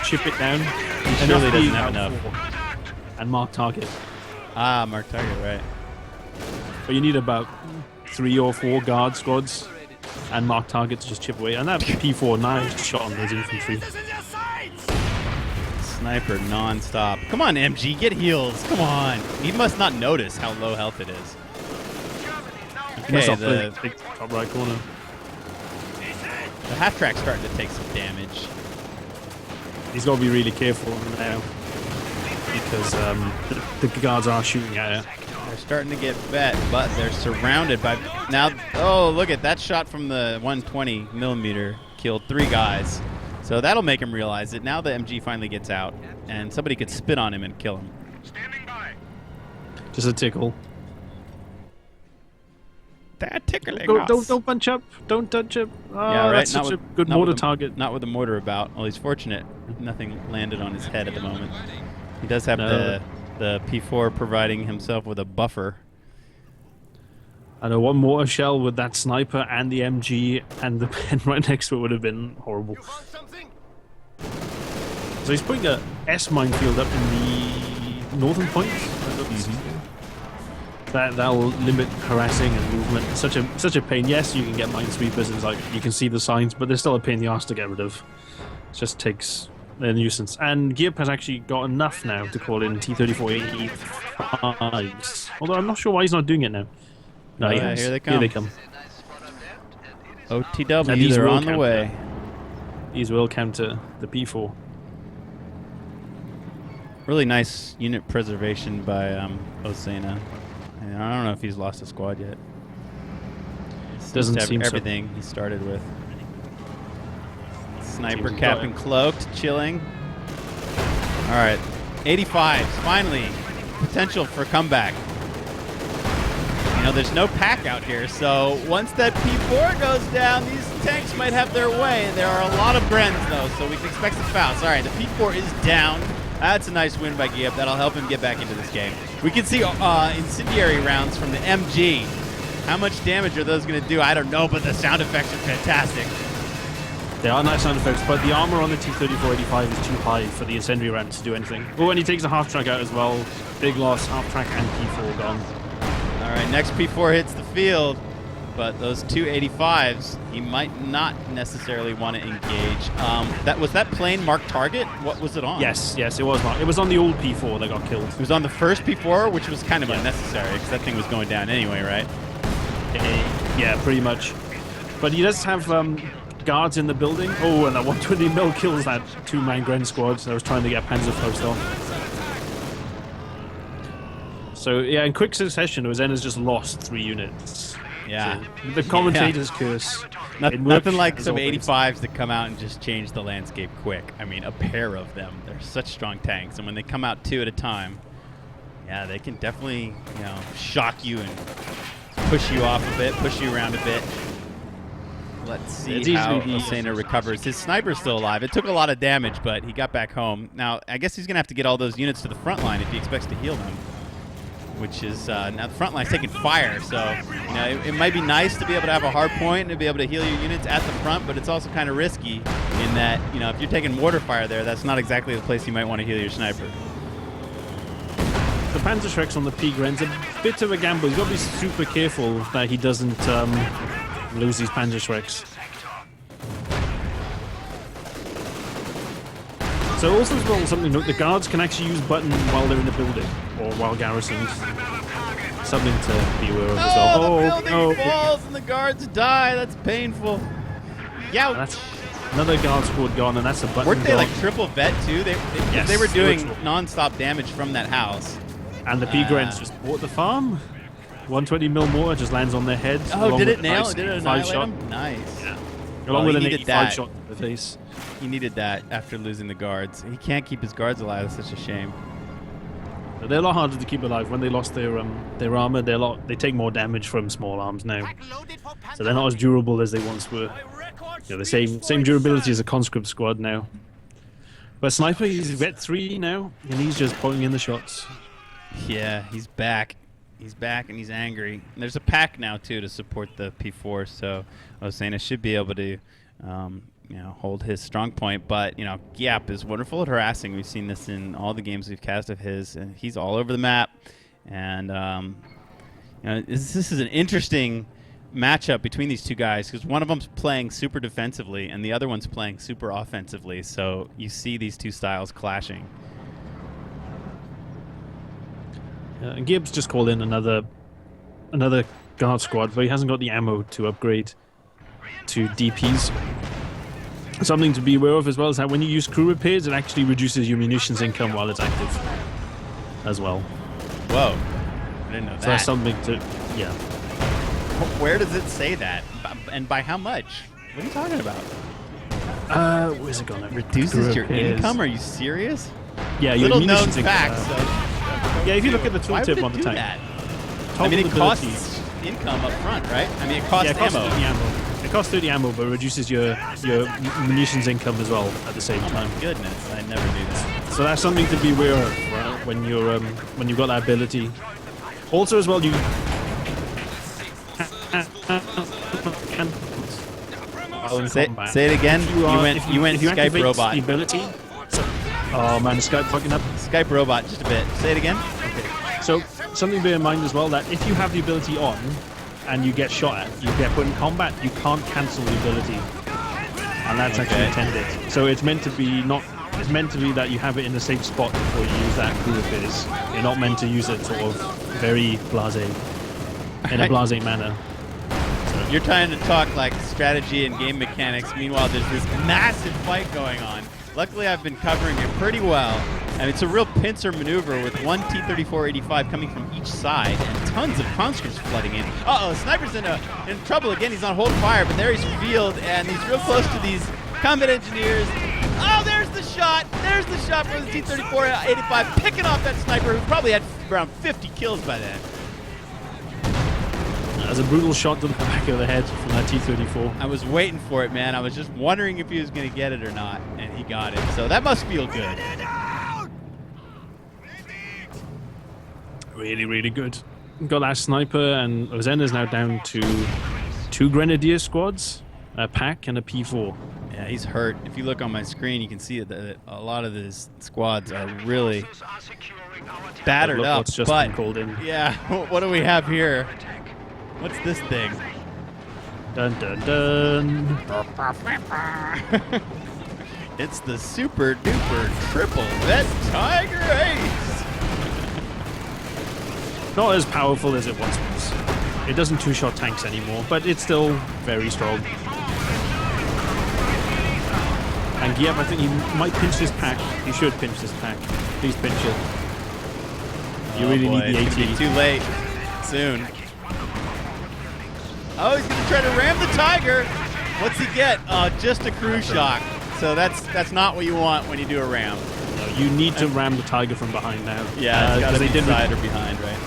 Speaker 2: chip it down.
Speaker 1: He surely doesn't have enough.
Speaker 2: And mark target.
Speaker 1: Ah, mark target, right.
Speaker 2: But you need about 3 or 4 guard squads and mark target to just chip away. And that P4 nice shot on those infantry.
Speaker 1: Sniper non-stop. Come on, MG, get heals. Come on. He must not notice how low health it is. Okay, the
Speaker 2: big top right corner.
Speaker 1: The half-track's starting to take some damage.
Speaker 2: He's got to be really careful now because the guards are shooting at it.
Speaker 1: They're starting to get bet, but they're surrounded by now. Oh, look at that shot from the 120 millimeter killed 3 guys. So that'll make him realize it. Now the MG finally gets out, and somebody could spit on him and kill him.
Speaker 3: Standing by.
Speaker 2: Just a tickle.
Speaker 1: They're tickling us.
Speaker 2: Don't punch up. Don't touch up. Oh,
Speaker 1: Yeah, right.
Speaker 2: That's such a good mortar target.
Speaker 1: Not with the mortar about. Well, he's fortunate. Nothing landed on his head at the moment. He does have the P4 providing himself with a buffer.
Speaker 2: I know one mortar shell with that sniper and the MG and the pen right next to it would have been horrible.
Speaker 3: You found something?
Speaker 2: So he's putting a S minefield up in the northern point. That'll limit harassing and movement. Such a pain. Yes, you can get minesweepers and like you can see the signs, but they're still a pain in the arse to get rid of. It just takes a nuisance. And Giap has actually got enough now to call in T-3485s. Although I'm not sure why he's not doing it now. No,
Speaker 1: Yeah, here they come.
Speaker 2: Here they come.
Speaker 1: OTW,
Speaker 2: And these
Speaker 1: they're
Speaker 2: will
Speaker 1: on the
Speaker 2: counter.
Speaker 1: way.
Speaker 2: These will counter the P4.
Speaker 1: Really nice unit preservation by Ozena. And I don't know if he's lost a squad yet.
Speaker 2: Doesn't
Speaker 1: Seems to have
Speaker 2: seem so.
Speaker 1: everything he started with. Sniper
Speaker 2: Seems
Speaker 1: cap
Speaker 2: like-
Speaker 1: and cloaked, chilling. All right, 85s, finally. Potential for comeback. You know, there's no pack out here, so once that P4 goes down, these tanks might have their way. There are a lot of Brens, though, so we can expect some fouls. All right, the P4 is down. That's a nice win by Giap. That'll help him get back into this game. We can see incendiary rounds from the MG. How much damage are those going to do? I don't know, but the sound effects are fantastic.
Speaker 2: They are nice sound effects, but the armor on the T-3485 is too high for the incendiary rounds to do anything. Oh, and he takes a half-track out as well. Big loss, half-track and P4 gone.
Speaker 1: All right, next P4 hits the field, but those 285s, he might not necessarily want to engage. Was that plane marked target? What was it on?
Speaker 2: Yes, it was not. It was on the old P4 that got killed.
Speaker 1: It was on the first P4, which was kind of unnecessary because that thing was going down anyway, right?
Speaker 2: Yeah, pretty much. But he does have guards in the building. Oh, and that 120 mil kills that 2-man Gren squad that was trying to get Panzerfaust off. So, yeah, in quick succession, Ozena's just lost 3 units.
Speaker 1: Yeah.
Speaker 2: So, the commentator's curse.
Speaker 1: Nothing like
Speaker 2: as
Speaker 1: some
Speaker 2: always.
Speaker 1: 85s that come out and just change the landscape quick. I mean, a pair of them. They're such strong tanks, and when they come out 2 at a time, yeah, they can definitely, shock you and push you off a bit, push you around a bit. Let's see how Ozena recovers. His sniper's still alive. It took a lot of damage, but he got back home. Now, I guess he's going to have to get all those units to the front line if he expects to heal them, which is, now the front line's taking fire, so, it might be nice to be able to have a hard point and to be able to heal your units at the front, but it's also kind of risky in that, if you're taking mortar fire there, that's not exactly the place you might want to heal your sniper.
Speaker 2: The Panzerschrecks on the P-Gren's a bit of a gamble. He's got to be super careful that he doesn't lose these Panzerschrecks. So also as well, something the guards can actually use button while they're in the building or while garrisoned. Something to be aware of as well.
Speaker 1: Oh, the building falls and the guards die. That's painful. Yeah.
Speaker 2: That's another guard squad gone, and that's a button.
Speaker 1: Weren't they
Speaker 2: gone.
Speaker 1: like triple vet too?
Speaker 2: Yes,
Speaker 1: they were doing
Speaker 2: triple.
Speaker 1: non-stop damage from that house.
Speaker 2: And the P-Grens just bought the farm. 120 mil mortar just lands on their heads.
Speaker 1: Oh,
Speaker 2: along
Speaker 1: did
Speaker 2: with
Speaker 1: it
Speaker 2: a
Speaker 1: nail?
Speaker 2: nice
Speaker 1: Did it
Speaker 2: 85
Speaker 1: annihilate
Speaker 2: shot.
Speaker 1: him? Nice.
Speaker 2: Yeah.
Speaker 1: Well,
Speaker 2: Along with
Speaker 1: he
Speaker 2: an
Speaker 1: needed
Speaker 2: 85
Speaker 1: that.
Speaker 2: shot to the face.
Speaker 1: He needed that after losing the guards. He can't keep his guards alive. That's such a shame.
Speaker 2: But they're a lot harder to keep alive. When they lost their armor, they take more damage from small arms now. So they're not as durable as they once were. The same durability as a conscript squad now. But Sniper, he's vet 3 now, and he's just putting in the shots.
Speaker 1: Yeah, he's back. He's back and he's angry. And there's a pack now too to support the P4, so Ozena should be able to, hold his strong point. But Giap is wonderful at harassing. We've seen this in all the games we've cast of his, and he's all over the map. And this is an interesting matchup between these two guys because one of them's playing super defensively and the other one's playing super offensively. So you see these two styles clashing.
Speaker 2: And Gibbs just called in another guard squad, but he hasn't got the ammo to upgrade to DPs. Something to be aware of as well is that when you use crew repairs, it actually reduces your munitions income while it's active as well.
Speaker 1: Whoa. I didn't know
Speaker 2: So
Speaker 1: that.
Speaker 2: that's something to, yeah.
Speaker 1: Where does it say that? And by how much? What are you talking about?
Speaker 2: Where's it gone?
Speaker 1: Reduces your income? Are you serious?
Speaker 2: Yeah, your
Speaker 1: Little known
Speaker 2: munitions income.
Speaker 1: fact.
Speaker 2: Yeah, if you look at the
Speaker 1: Why would
Speaker 2: tooltip
Speaker 1: it
Speaker 2: on the
Speaker 1: do
Speaker 2: tank.
Speaker 1: that? I
Speaker 2: Toggle
Speaker 1: mean, it
Speaker 2: ability.
Speaker 1: costs income up front, right? I mean, it costs
Speaker 2: Yeah, it costs
Speaker 1: ammo.
Speaker 2: 30 ammo. It costs 30 ammo, but reduces your munitions income as well at the same
Speaker 1: Oh
Speaker 2: time.
Speaker 1: my goodness, I never knew that.
Speaker 2: So that's something to be aware of, right? When you've got that ability. Also, as well, you.
Speaker 1: Say it again. You went
Speaker 2: if you
Speaker 1: Skype
Speaker 2: activate
Speaker 1: robot.
Speaker 2: The ability. Oh man, Skype fucking up.
Speaker 1: Skype robot, just a bit. Say it again.
Speaker 2: Okay. So something to bear in mind as well, that if you have the ability on and you get shot at, you get put in combat, you can't cancel the ability, and that's actually intended. So it's meant to be not. It's meant to be that you have it in a safe spot before you use that group is. You're not meant to use it sort of very blasé, in a blasé manner.
Speaker 1: You're trying to talk like strategy and game mechanics. Meanwhile, there's this massive fight going on. Luckily, I've been covering it pretty well. And it's a real pincer maneuver with one T-34-85 coming from each side and tons of conscripts flooding in. Uh-oh, Sniper's in trouble again. He's on hold fire, but there he's revealed, and he's real close to these combat engineers. Oh, there's the shot. There's the shot from the T-34-85, picking off that sniper who probably had around 50 kills by then.
Speaker 2: That's a brutal shot to the back of the head from that T-34.
Speaker 1: I was waiting for it, man. I was just wondering if he was going to get it or not, and he got it. So that must feel good.
Speaker 2: Really, really good. Got that sniper, and Ozena's now down to 2 Grenadier squads, a pack, and a P4.
Speaker 1: Yeah, he's hurt. If you look on my screen, you can see that a lot of his squads are really battered
Speaker 2: Look
Speaker 1: up.
Speaker 2: what's just
Speaker 1: but
Speaker 2: been called in.
Speaker 1: yeah, what do we have here? What's this thing?
Speaker 2: Dun dun dun.
Speaker 1: It's the super duper triple vet Tiger Ace.
Speaker 2: Not as powerful as it once was. It doesn't two-shot tanks anymore, but it's still very strong. And Giap, I think he might pinch this pack. You should pinch this pack. Please pinch it. You really need the
Speaker 1: It's gonna be
Speaker 2: AT.
Speaker 1: too late. Soon. Oh, he's gonna try to ram the Tiger. What's he get? Just a crew shock. So that's not what you want when you do a ram.
Speaker 2: No, you need to ram the Tiger from behind now.
Speaker 1: Yeah, it's gotta be
Speaker 2: didn't
Speaker 1: side or behind, right?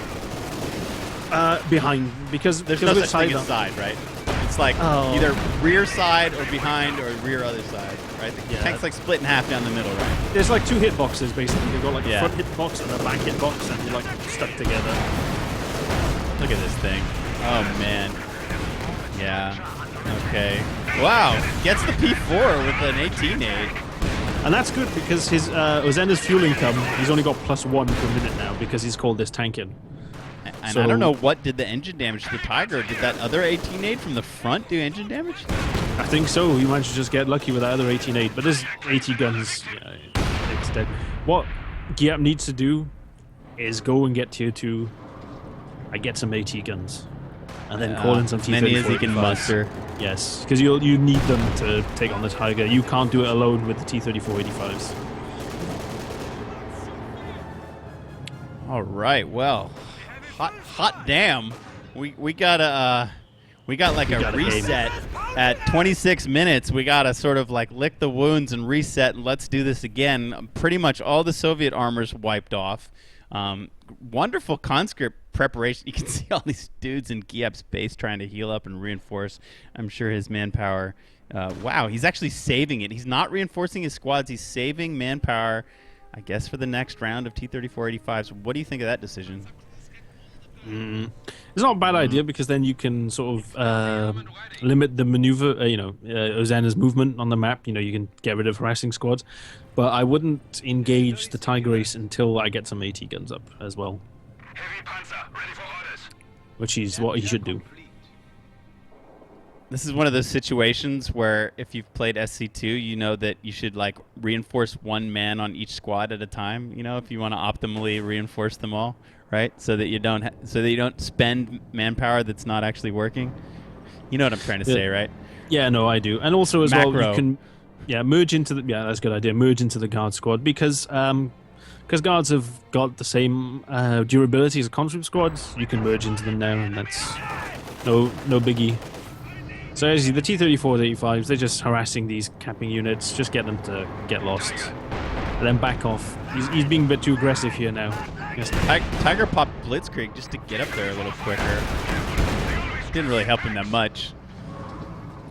Speaker 2: behind because
Speaker 1: There's
Speaker 2: because
Speaker 1: no
Speaker 2: with
Speaker 1: such thing as
Speaker 2: side
Speaker 1: side, right? It's like either rear side or behind or rear other side, right? The tank's like split in half down the middle, right?
Speaker 2: there's like 2 hitboxes basically. You've got like
Speaker 1: Yeah.
Speaker 2: a front hitbox and a back hitbox, and you're like stuck together.
Speaker 1: Look at this thing. Oh man. Yeah. Okay. Wow. Gets the P4 with an 18-8.
Speaker 2: And that's good because his Ozena's fuel income, he's only got +1 per minute now because he's called this tank in.
Speaker 1: And
Speaker 2: So-
Speaker 1: I don't know what did the engine damage to the Tiger. Did that other 18-8 from the front do engine damage?
Speaker 2: I think so. He managed to just get lucky with that other 18-8, but there's 80 guns. Yeah, it's dead. What Giap needs to do is go and get tier 2 and get some AT guns. And then call in some
Speaker 1: as many as he can
Speaker 2: 85s.
Speaker 1: muster.
Speaker 2: Yes, because you need them to take on the Tiger. You can't do it alone with the T-34-85s.
Speaker 1: All right. Well, hot damn. We got like
Speaker 2: We got
Speaker 1: a
Speaker 2: a
Speaker 1: reset at 26 minutes. We got to sort of like lick the wounds and reset and let's do this again. Pretty much all the Soviet armor's wiped off. Wonderful conscript preparation. You can see all these dudes in Giap's base trying to heal up and reinforce. I'm sure his manpower. Wow, he's actually saving it. He's not reinforcing his squads. He's saving manpower, I guess, for the next round of T-34-85s. What do you think of that decision?
Speaker 2: It's not a bad idea because then you can sort of limit the maneuver, Ozena's movement on the map. You can get rid of harassing squads. But I wouldn't engage the Tiger Race until I get some AT guns up as well. Which is what he should do.
Speaker 1: This is one of those situations where if you've played SC2, you know that you should like reinforce one man on each squad at a time. If you want to optimally reinforce them all, right? So that you don't spend manpower that's not actually working. You know what I'm trying to say, right?
Speaker 2: Yeah, no, I do. And also as well,
Speaker 1: Macro.
Speaker 2: you can merge into the that's a good idea. Merge into the guard squad because because guards have got the same durability as a conscript squad, you can merge into them now, and that's no biggie. So as you see, the T-34s, 85s, they're just harassing these capping units, just get them to get lost, and then back off. He's being a bit too aggressive here now. Yes.
Speaker 1: Tiger popped Blitzkrieg just to get up there a little quicker. Didn't really help him that much.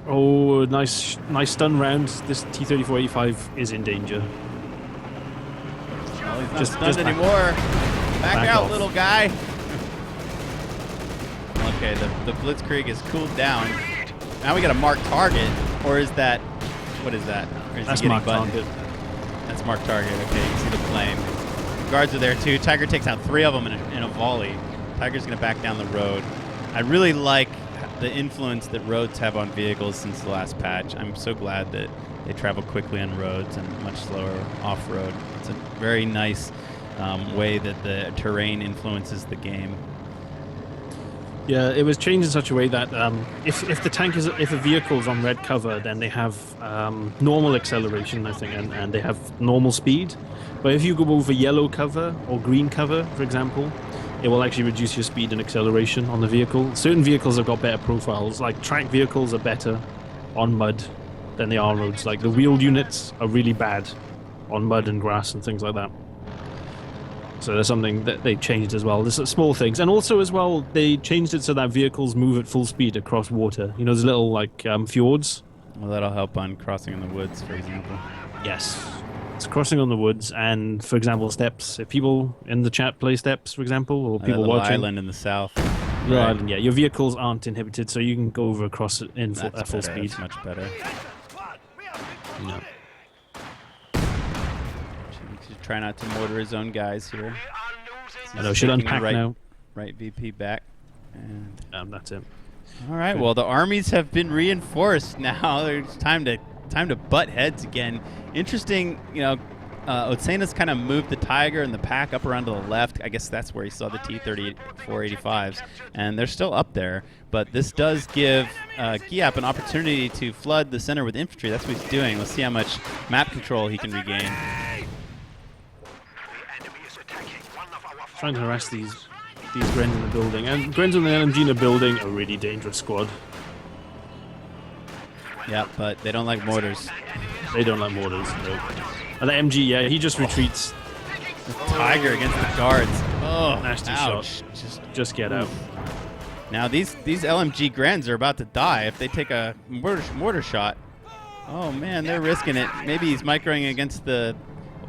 Speaker 2: Oh, nice stun round. This T-34-85 is in danger.
Speaker 1: Well, he's not stunned anymore. Back out, little guy. Okay, the Blitzkrieg is cooled down. Now we got a mark target, or is that, what is that? Or is
Speaker 2: That's mark target.
Speaker 1: That's mark target. Okay, you can see the flame. Guards are there too. Tiger takes out 3 of them in a volley. Tiger's gonna back down the road. I really like the influence that roads have on vehicles since the last patch. I'm so glad that they travel quickly on roads and much slower off-road. It's a very nice way that the terrain influences the game.
Speaker 2: Yeah, it was changed in such a way that if a vehicle's on red cover, then they have normal acceleration, I think, and they have normal speed. But if you go over yellow cover or green cover, for example, it will actually reduce your speed and acceleration on the vehicle. Certain vehicles have got better profiles, like track vehicles are better on mud than they are on roads. Like the wheeled units are really bad on mud and grass and things like that. So there's something that they changed as well. There's small things. And also as well, they changed it so that vehicles move at full speed across water. You know, there's little like fjords.
Speaker 1: Well, that'll help on crossing in the woods, for example.
Speaker 2: Yes. It's crossing on the woods and, for example, steps. If people in the chat play steps, for example, or people watching.
Speaker 1: Island in the south.
Speaker 2: Right. Island, yeah. Your vehicles aren't inhibited, so you can go over across it at full speed.
Speaker 1: That's much better.
Speaker 2: No.
Speaker 1: Should try not to mortar his own guys here.
Speaker 2: I know, should unpack now.
Speaker 1: Right VP back. And
Speaker 2: that's it.
Speaker 1: All right, well, the armies have been reinforced now. It's time to butt heads again. Interesting, you know, Ozena's kind of moved the Tiger and the pack up around to the left. I guess that's where he saw the T-34-85s, and they're still up there. But this does give Giap an opportunity to flood the center with infantry. That's what he's doing. Let's see how much map control he can regain.
Speaker 2: Trying to harass these Grens in the building, and Grens and the LMG in the building are a really dangerous squad.
Speaker 1: Yeah, but they don't like mortars.
Speaker 2: They don't like mortars, no. And the MG, yeah, he just retreats.
Speaker 1: The Tiger against the guards. Oh,
Speaker 2: nasty
Speaker 1: ouch.
Speaker 2: shot. Just get out.
Speaker 1: Now these LMG Grens are about to die if they take a mortar shot. Oh man, they're risking it. Maybe he's microing against the.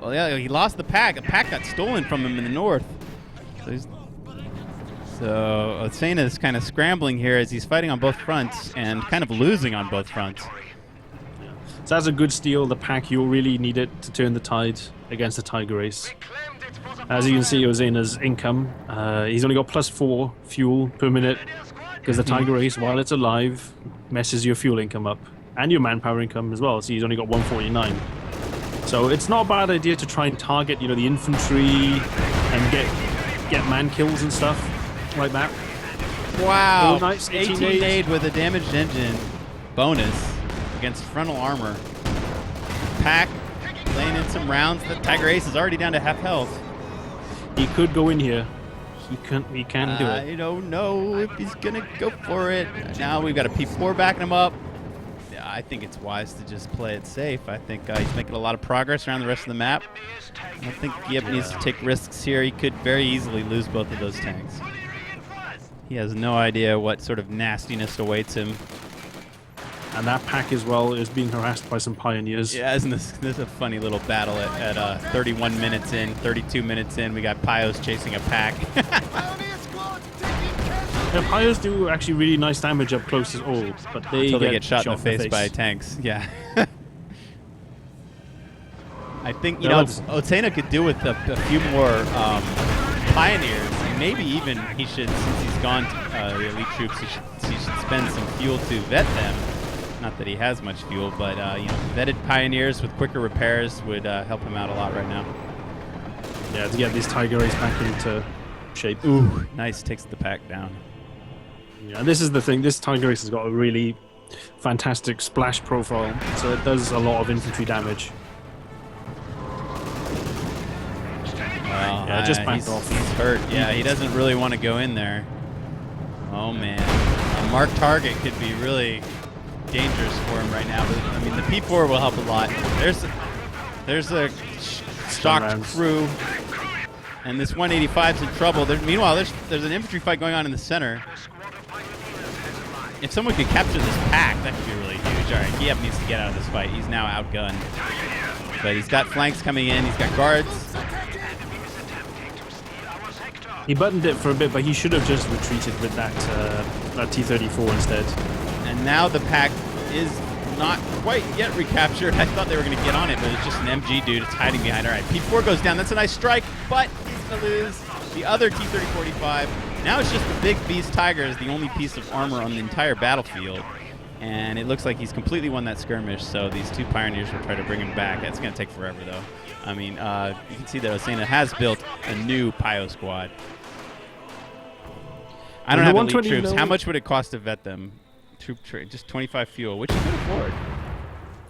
Speaker 1: Well, yeah, he lost the pack. The pack got stolen from him in the north. So Ozena is kind of scrambling here as he's fighting on both fronts and kind of losing on both fronts.
Speaker 2: Yeah. So that's a good steal. The pack, you'll really need it to turn the tide against the Tiger race. As you can see, Ozena's income, he's only got +4 fuel per minute because the Tiger race, while it's alive, messes your fuel income up and your manpower income as well. So he's only got 149. So it's not a bad idea to try and target, you know, the infantry and get man kills and stuff like that.
Speaker 1: Wow,
Speaker 2: nice.
Speaker 1: 18 nade with a damaged engine bonus against frontal armor. Pack laying in some rounds. The Tiger Ace is already down to half health.
Speaker 2: He could go in here. He can do it.
Speaker 1: I don't know if he's gonna go for it. Now we've got a P4 backing him up. I think it's wise to just play it safe. I think he's making a lot of progress around the rest of the map. I don't think Giap needs to take risks here. He could very easily lose both of those tanks. He has no idea what sort of nastiness awaits him.
Speaker 2: And that pack as well is being harassed by some pioneers.
Speaker 1: Yeah, isn't this a funny little battle at 31 minutes in, 32 minutes in, we got Pios chasing a pack.
Speaker 2: Yeah, Pios do actually really nice damage up close as all, but they
Speaker 1: get shot in the face by tanks. Yeah. I think, you know, Ozena could do with a few more pioneers. Maybe even he should, since he's gone to the elite troops, he should spend some fuel to vet them. Not that he has much fuel, but you know, vetted pioneers with quicker repairs would help him out a lot right now.
Speaker 2: Yeah, to get these Tiger Race back into shape.
Speaker 1: Ooh, nice, takes the pack down.
Speaker 2: Yeah, this is the thing. This Tiger Race has got a really fantastic splash profile, so it does a lot of infantry damage. Yeah, just back off.
Speaker 1: He's hurt. Yeah, he doesn't really want to go in there. Oh, man. A marked target could be really dangerous for him right now. But, I mean, the P4 will help a lot. There's a stocked crew. And this 185's in trouble. Meanwhile, there's an infantry fight going on in the center. If someone could capture this pack, that could be really huge. All right, Giap needs to get out of this fight. He's now outgunned. But he's got flanks coming in. He's got guards.
Speaker 2: He buttoned it for a bit, but he should have just retreated with that T-34 instead.
Speaker 1: And now the pack is not quite yet recaptured. I thought they were going to get on it, but it's just an MG dude. It's hiding behind. All right, P4 goes down. That's a nice strike, but he's going to lose the other T-30-45. Now it's just the big beast Tiger is the only piece of armor on the entire battlefield. And it looks like he's completely won that skirmish, so these two Pioneers will try to bring him back. That's going to take forever, though. I mean, you can see that Ozena has built a new Pio squad. I don't have elite troops. How much would it cost to vet them? Troop trade, just 25 fuel, which you could afford.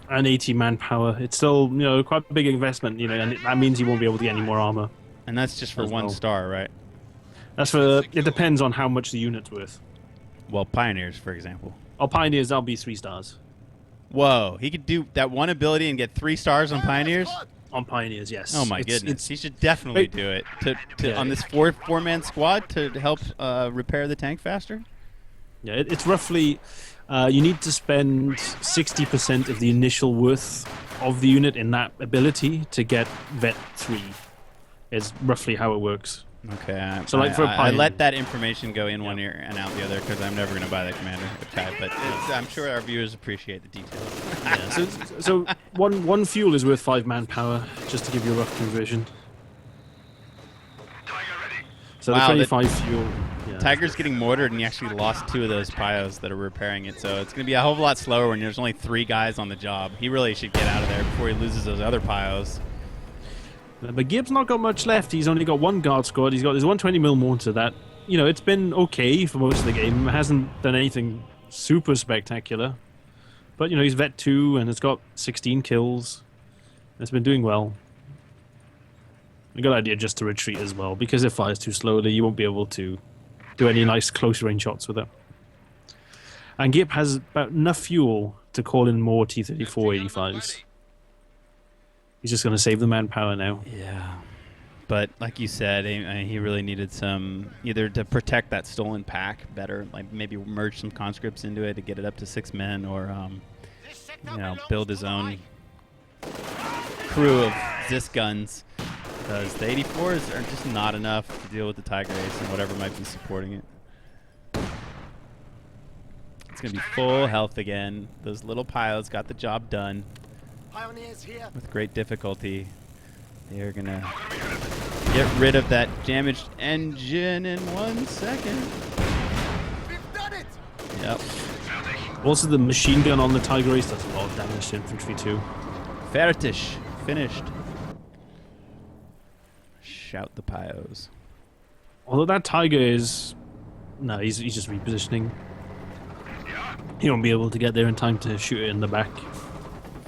Speaker 2: And 80 manpower. It's still, quite a big investment, and that means you won't be able to get any more armor.
Speaker 1: And that's just for one star, right?
Speaker 2: That's for. It depends on how much the unit's worth.
Speaker 1: Well, Pioneers, for example.
Speaker 2: Oh, Pioneers, that'll be 3 stars.
Speaker 1: Whoa, he could do that one ability and get 3 stars on Pioneers?
Speaker 2: On Pioneers, yes.
Speaker 1: Oh my goodness, he should definitely do it on this four-man squad to help repair the tank faster.
Speaker 2: Yeah, it's roughly you need to spend 60% of the initial worth of the unit in that ability to get Vet 3. Is roughly how it works.
Speaker 1: Okay,
Speaker 2: so like for a
Speaker 1: I let that information go in one ear and out the other because I'm never going to buy that commander. Okay, but I'm sure our viewers appreciate the details.
Speaker 2: Yeah, so one fuel is worth 5 manpower, just to give you a rough conversion. So wow, the 25 fuel. Yeah,
Speaker 1: Tiger's getting mortared, and he actually lost 2 of those Pios that are repairing it. So it's going to be a whole lot slower when there's only 3 guys on the job. He really should get out of there before he loses those other Pios.
Speaker 2: But Giap's not got much left. He's only got 1 guard squad. He's got his 120mm mortar that, it's been okay for most of the game. It hasn't done anything super spectacular. But, he's Vet 2 and it's got 16 kills. It's been doing well. A good idea just to retreat as well, because it fires too slowly. You won't be able to do any nice close-range shots with it. And Giap has about enough fuel to call in more T-34-85s. He's just going to save the manpower now.
Speaker 1: Yeah. But like you said, he really needed some, either to protect that stolen pack better, like maybe merge some conscripts into it to get it up to 6 men, or, build his own crew of Zis guns. Because the 84s are just not enough to deal with the Tiger Ace and whatever might be supporting it. It's going to be full health again. Those little pilots got the job done. With great difficulty. They're going to get rid of that damaged engine in 1 second.
Speaker 3: We've done it.
Speaker 1: Yep.
Speaker 2: Also, the machine gun on the Tiger Ace does a lot of damage to infantry too.
Speaker 1: Fertig. Finished. Shout the Pios.
Speaker 2: Although that Tiger is... No, he's just repositioning. He won't be able to get there in time to shoot it in the back.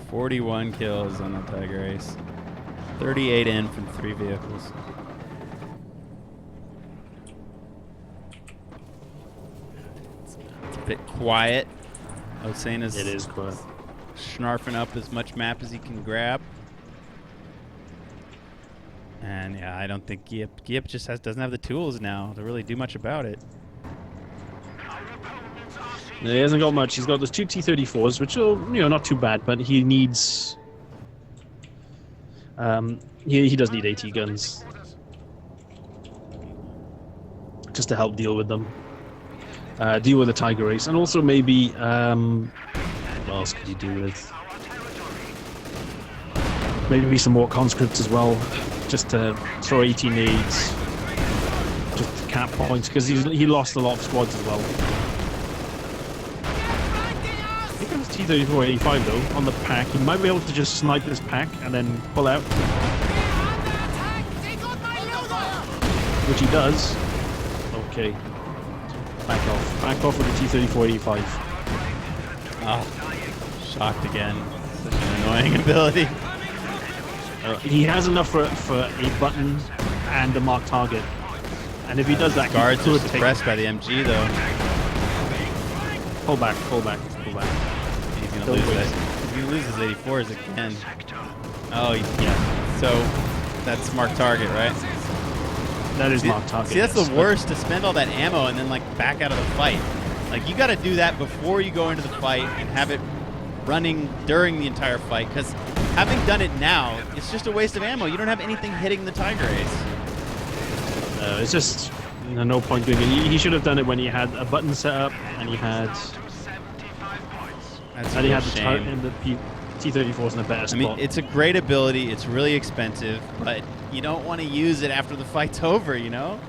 Speaker 1: 41 kills on the Tiger Ace. 38 in from 3 vehicles. It's a bit quiet. Ozena's
Speaker 2: It is quiet.
Speaker 1: Snarfing up as much map as he can grab. And yeah, I don't think Giap just doesn't have the tools now to really do much about it.
Speaker 2: He hasn't got much. He's got those 2 T-34s, which are, not too bad, but he needs... he does need AT guns. Just to help deal with them. Deal with the Tiger Ace. And also maybe... what else could you do with... Maybe some more conscripts as well. Just to throw 18 nades. Just to cap points, because he lost a lot of squads as well. T-34-85 though, on the pack. He might be able to just snipe this pack and then pull out. Which he does. Okay. Back off. Back off with the T-34-85.
Speaker 1: Oh, shocked again. Such an annoying ability.
Speaker 2: He has enough for a button and a marked target. And if he does that,
Speaker 1: Guards
Speaker 2: he
Speaker 1: are
Speaker 2: could take...
Speaker 1: suppressed by the MG though.
Speaker 2: Pull back, pull back, pull back.
Speaker 1: He's gonna
Speaker 2: Don't
Speaker 1: lose
Speaker 2: waste.
Speaker 1: that. He's gonna lose his 84s again. Oh yeah. So that's marked target, right?
Speaker 2: That is marked target.
Speaker 1: See, that's
Speaker 2: yes.
Speaker 1: the worst, to spend all that ammo and then like back out of the fight. Like you got to do that before you go into the fight and have it running during the entire fight. Because having done it now, it's just a waste of ammo. You don't have anything hitting the Tiger Ace.
Speaker 2: It's just no point doing it. He should have done it when he had a button set up and he had.
Speaker 1: That's
Speaker 2: And he
Speaker 1: a
Speaker 2: had
Speaker 1: shame.
Speaker 2: the T-34s in a better
Speaker 1: I
Speaker 2: spot.
Speaker 1: mean, it's a great ability. It's really expensive, but you don't want to use it after the fight's over. You know,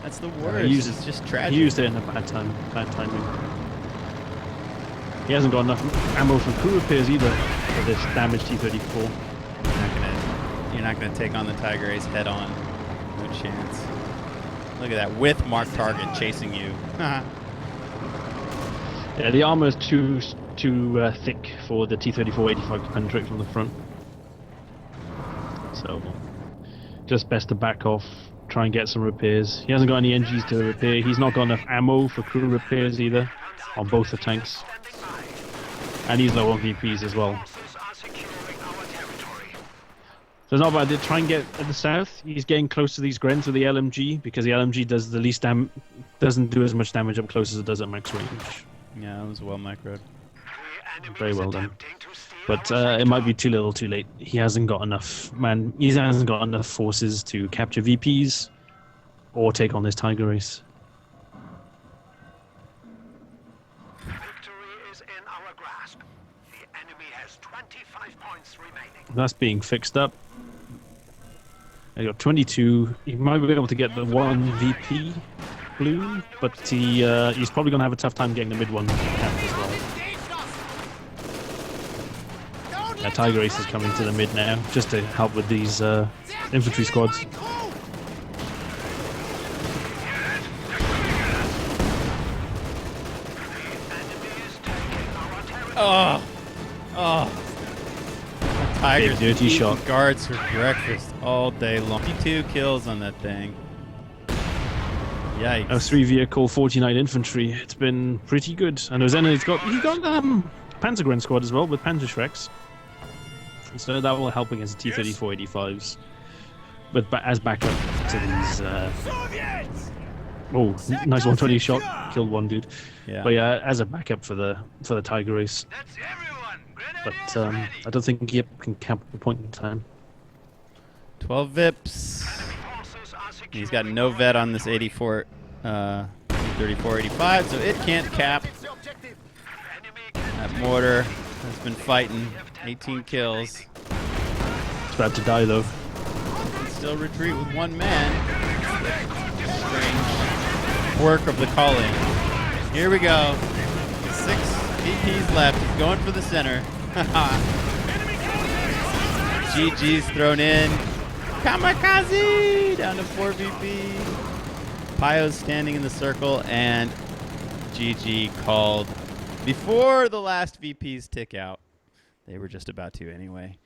Speaker 1: that's the worst. It's just tragic.
Speaker 2: He used it in a bad timing. He hasn't got enough ammo for crew repairs either for this damaged T-34.
Speaker 1: You're not gonna take on the Tiger Ace head on. No chance. Look at that, with marked target chasing you.
Speaker 2: Yeah, the armor is too thick for the T-34-85 to penetrate from the front. So, just best to back off, try and get some repairs. He hasn't got any NGs to repair. He's not got enough ammo for crew repairs either on both the tanks. And he's low on VPs as well. So it's not bad. They try and get at the south. He's getting close to these Grens with the LMG because the LMG does the least doesn't do as much damage up close as it does at max range.
Speaker 1: Yeah, it was well microed.
Speaker 2: Very well done. But it might be too little, too late. He hasn't got enough He hasn't got enough forces to capture VPs or take on this Tiger Race. That's being fixed up. I got 22. He might be able to get the one VP blue, but he's probably going to have a tough time getting the mid one capped as well. Yeah, Tiger Ace is coming to the mid now, just to help with these infantry squads.
Speaker 1: Oh. Tigers
Speaker 2: Big dirty
Speaker 1: eating
Speaker 2: shot.
Speaker 1: Guards for breakfast all day long. 52 kills on that thing. Yikes.
Speaker 2: A 3 vehicle, 49 infantry. It's been pretty good. And Ozena, he got Panzergren squad as well with Panzer Shreks. So that will help against the T-34-85s. But as backup to these. Oh, nice 120 shot, killed one dude.
Speaker 1: Yeah.
Speaker 2: But yeah, as a backup for the Tiger Race. But I don't think Giap can cap the point in time.
Speaker 1: 12 VIPs. He's got no vet on this 84, 34-85, so it can't cap. That mortar has been fighting. 18 kills.
Speaker 2: It's about to die though.
Speaker 1: Can still retreat with one man. Strange quirk of the calling. Here we go. 6 VPs left. He's going for the center. GG's thrown in. Kamikaze! Down to 4 VP. Pio's standing in the circle, and GG called before the last VPs tick out. They were just about to anyway.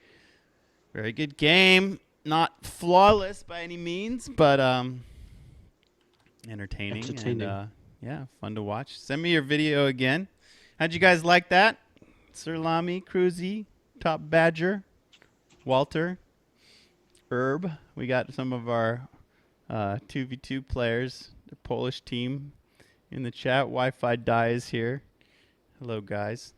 Speaker 1: Very good game. Not flawless by any means, but entertaining. And yeah, fun to watch. Send me your video again. How'd you guys like that? Sir Lamy, Cruzy, Top Badger, Walter, Herb. We got some of our 2v2 players, the Polish team in the chat. Wi-Fi dies here. Hello, guys.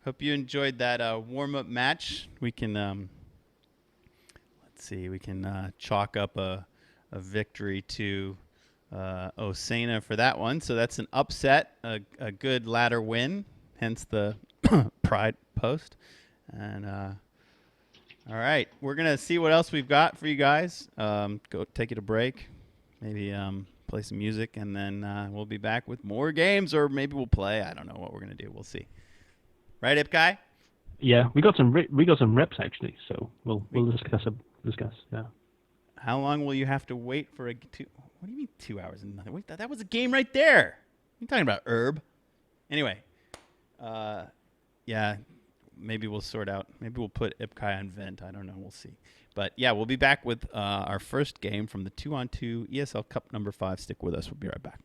Speaker 1: Hope you enjoyed that warm-up match. We can, let's see, we can chalk up a victory to Ozena for that one. So that's an upset, a good ladder win, hence the Pride post. And all right, we're gonna see what else we've got for you guys. Go take it a break, maybe play some music, and then we'll be back with more games, or maybe we'll play. I don't know what we're gonna do. We'll see. Right, Ip Guy?
Speaker 2: Yeah, we got some reps actually, so we'll discuss. Yeah.
Speaker 1: How long will you have to wait for a two? What do you mean 2 hours and nothing? Wait, that was a game right there. You're talking about Herb. Anyway, yeah, maybe we'll sort out. Maybe we'll put Ip Guy on vent. I don't know. We'll see. But yeah, we'll be back with our first game from the 2-on-2 ESL Cup number 5. Stick with us. We'll be right back.